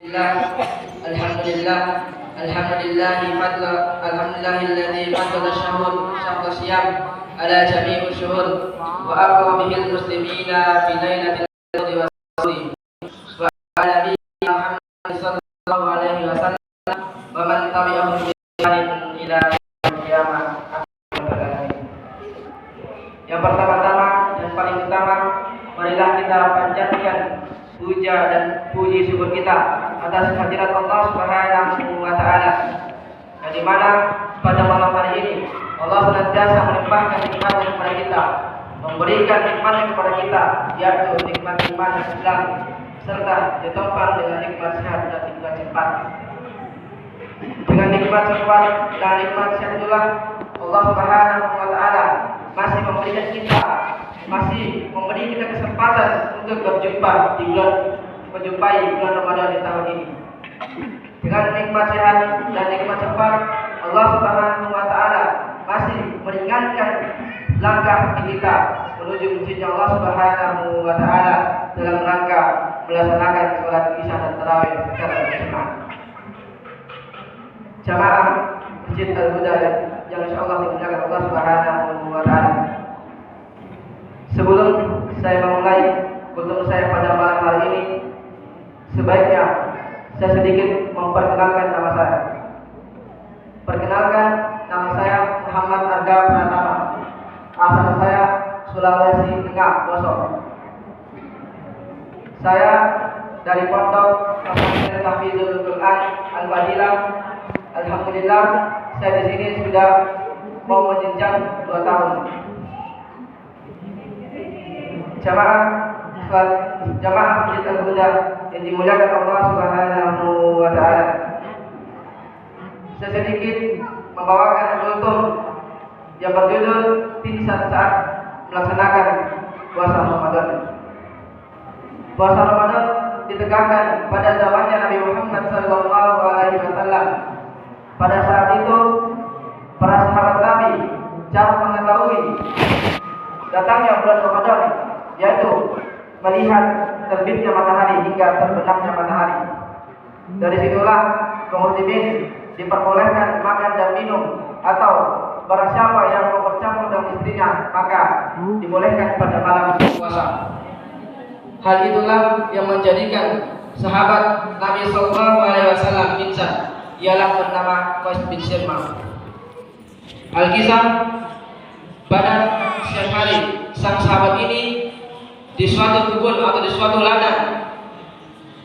Alhamdulillah, alhamdulillahilladzi fadala syahra siyam ala jami'il syuhur wa aqwa bihil muslimina fi lailatil qadri wa suri wa ala nabiyina Muhammad sallallahu alaihi wasallam wa man tabi'ahum bi ihsan ila yaumil qiyamah. Yang pertama-tama dan paling utama, marilah kita panjatkan puja dan puji syukur kita atas kehadirat Allah Subhanahu wa taala. Di mana pada malam hari ini Allah senantiasa melimpahkan nikmatnya kepada kita, memberikan nikmatnya kepada kita, yaitu nikmat iman dan Islam, serta ditopang dengan nikmat sehat dan nikmat cepat. Dengan nikmat cepat dan nikmat sehat itulah Allah Subhanahu wa taala masih memberikan kita, masih memberi kita kesempatan untuk berjumpa di menjumpai bulan Ramadan di tahun ini. Dengan nikmat sehat dan nikmat cepat, Allah Subhanahu wa taala masih meringankan langkah kita menuju masjid Allah Subhanahu wa taala dalam rangka melaksanakan salat Isya dan tarawih secara berjamaah. Jamaah Masjid Al-Huda yang insyaallah dimuliakan Allah Subhanahu wa taala. Sebelum saya memulai kuliah saya pada malam hari ini, sebaiknya saya sedikit memperkenalkan nama saya. Perkenalkan, nama saya Muhammad Arga Pratama. Asal saya Sulawesi Tengah, Poso. Saya dari Pondok Pesantren Tahfidzul Quran Al-Fadilah. Alhamdulillah, saya di sini sudah mau menjenjang 2 tahun. Jamaah Masjid Al-Huda yang dimuliakan Allah Subhanahu wa taala. Saya sedikit membawakan kultum yang berjudul Tinsan saat melaksanakan puasa Ramadan. Puasa Ramadan ditegakkan pada zamannya Nabi Muhammad sallallahu alaihi wasallam. Pada saat itu para sahabat Nabi cara mengetahui datangnya bulan Ramadan yaitu melihat terbitnya matahari hingga terbenamnya matahari. Dari situlah kaum muslimin diperbolehkan makan dan minum, atau barang siapa yang mau bercampur dengan istrinya maka dibolehkan pada malam puasa. Hal itulah yang menjadikan sahabat Nabi sallallahu alaihi wasallam pingsan, ialah bernama Qais bin Sirma. Al-Kisah pada siang hari sang sahabat ini di suatu kebun atau di suatu ladang,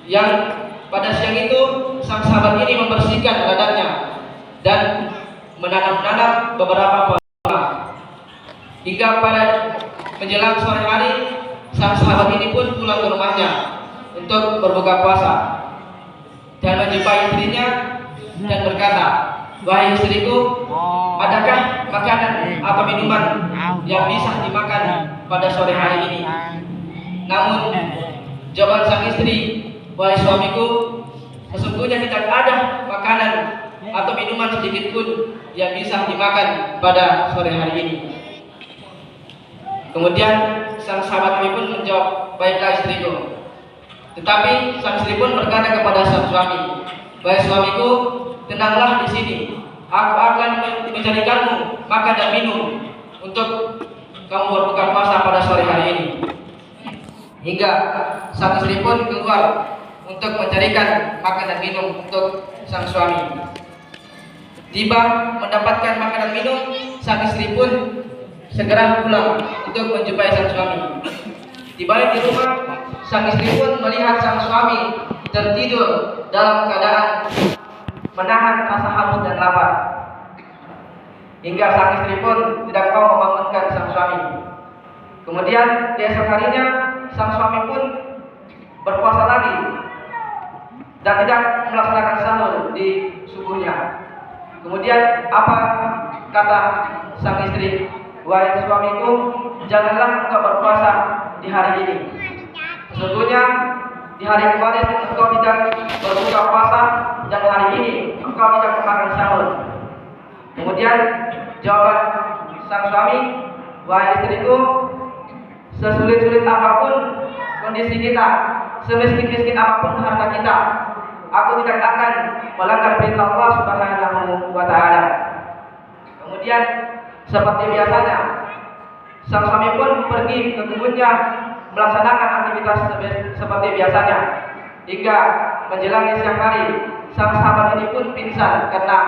yang pada siang itu sang sahabat ini membersihkan ladangnya dan menanam beberapa pohon. Hingga pada menjelang sore hari, sang sahabat ini pun pulang ke rumahnya untuk berbuka puasa dan menjumpai istrinya dan berkata, "Wahai istriku, adakah makanan atau minuman yang bisa dimakan pada sore hari ini?" Namun jawaban sang istri, "Wahai suamiku, sesungguhnya tidak ada makanan atau minuman sedikit pun yang bisa dimakan pada sore hari ini." Kemudian sang sahabat ini pun menjawab, "Baiklah istriku." Tetapi sang istri pun berkata kepada sang suami, "Wahai suamiku, tenanglah di sini. Aku akan mencarikanmu makan dan minum untuk kamu berbuka puasa pada sore hari ini." Hingga sang istri pun keluar untuk mencarikan makan dan minum untuk sang suami. Tiba mendapatkan makan dan minum, sang istri pun segera pulang untuk menjumpai sang suami. Tiba di rumah, sang istri pun melihat sang suami tertidur dalam keadaan menahan rasa haus dan lapar. Hingga sang istri pun tidak mau membangunkan sang suami. Kemudian esok harinya sang suami pun berpuasa lagi dan tidak melaksanakan sahur di subuhnya. Kemudian apa kata sang istri? "Wahai suamiku, janganlah engkau berpuasa di hari ini. Sesungguhnya di hari kemarin engkau tidak berbuka puasa dan hari ini engkau tidak melakukan sahur." Kemudian jawaban sang suami, "Wahai istriku, sesulit-sulit apapun kondisi kita, semiskin-miskin apapun harta kita, aku tidak akan melanggar perintah Allah Subhanahu wa taala. Kemudian seperti biasanya, sang suami pun pergi ke kebunnya melaksanakan aktivitas seperti biasanya. Hingga menjelang siang hari, sang sahabat ini pun pingsan karena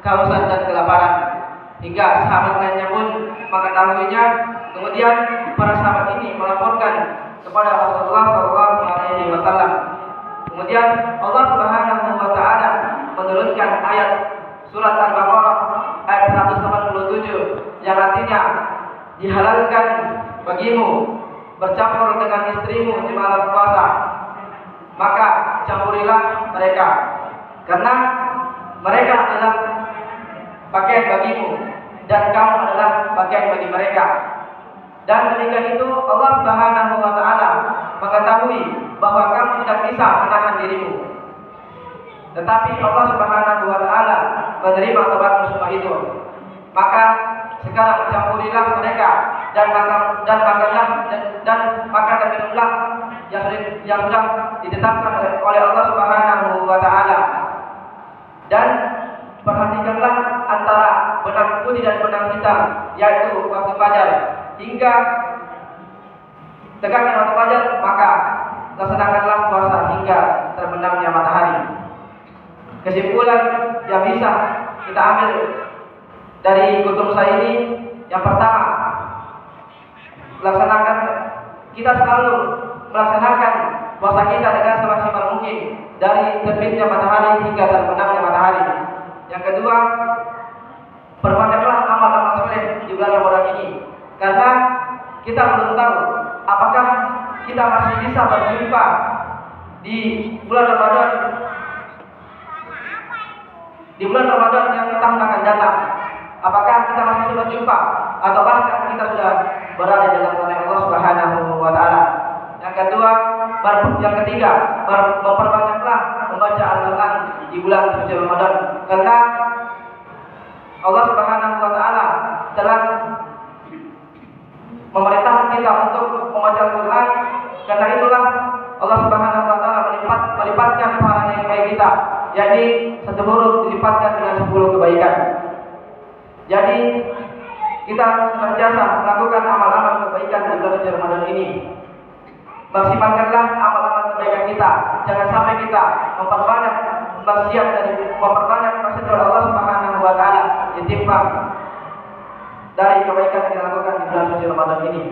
kehausan dan kelaparan. Hingga sahabat lainnya pun mengetahuinya. Kemudian para sahabat ini melaporkan kepada Rasulullah SAW. Kemudian Allah Subhanahu wa taala menurunkan ayat surat Al-Baqarah ayat 187 yang artinya, dihalalkan bagimu bercampur dengan istrimu di malam puasa, maka campurilah mereka, karena mereka adalah pakaian bagimu dan kamu adalah pakaian bagi mereka. Dan demikian itu Allah Subhanahu wa taala mengetahui bahwa kamu tidak bisa menahan dirimu. Tetapi Allah Subhanahu wa taala menerima tobatmu semua itu. Maka sekarang campurilah mereka dan makanlah dan makan dan minumlah yang sudah ditetapkan oleh Allah Subhanahu wa taala. Dan perhatikanlah antara benang putih dan benang hitam, yaitu waktu fajar, hingga tegaknya waktu fajar, maka laksanakanlah puasa hingga terbenamnya matahari. Kesimpulan yang bisa kita ambil dari kutub saya ini, yang pertama, kita selalu melaksanakan puasa kita dengan semaksimal mungkin dari terbitnya matahari hingga terbenamnya matahari. Yang kedua, perbanyaklah amal-amal soleh di bulan Ramadan ini, karena kita belum tahu apakah kita masih bisa berjumpa di bulan Ramadan yang tahun akan datang. Apakah kita masih bisa berjumpa atau bahkan kita sudah berada dalam tangan Allah Subhanahu wa taala. Yang ketiga, memperbanyaklah membaca Al-Qur'an di bulan suci Ramadan, karena Allah Subhanahu wa taala telah memerintahkan kita untuk membaca Al-Qur'an. Karena itulah Allah Subhanahu wa taala melipatkan pahala yang baik kita, yakni 1 huruf dilipatkan dengan 10 kebaikan. Jadi kita senantiasa melakukan amal-amal kebaikan di bulan suci Ramadan ini. Maksimalkanlah amal-amal kebaikan kita. Jangan sampai kita memperbanyak maksiat dan memperbanyak maksiat oleh Allah Subhanahu wa taala ditimbang dari kebaikan yang dilakukan di bulan suci Ramadan ini.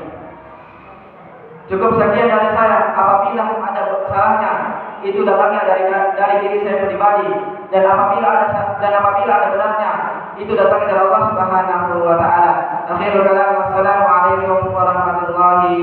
Cukup sekian dari saya. Apabila ada salahnya, itu datangnya dari diri saya pribadi, dan apabila ada benarnya, itu datangnya dari Allah Subhanahu wa taala. Akhirul kalam, wassalamu alaikum warahmatullahi